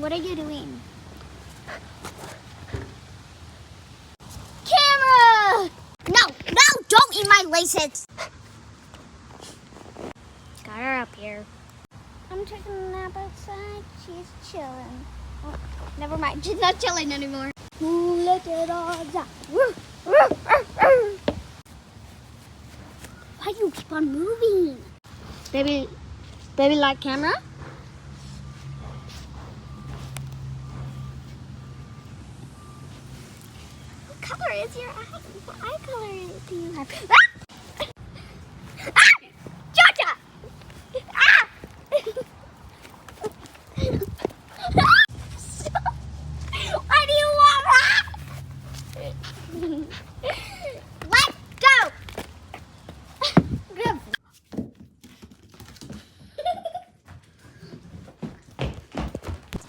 What are you doing? Camera! No, don't eat my laces. Got her up here. I'm taking a nap outside. She's chilling. Oh, never mind. She's not chilling anymore. Ooh, let it all down. Why do you keep on moving? Baby like camera? What color is your eye? What eye color do you have? Ah!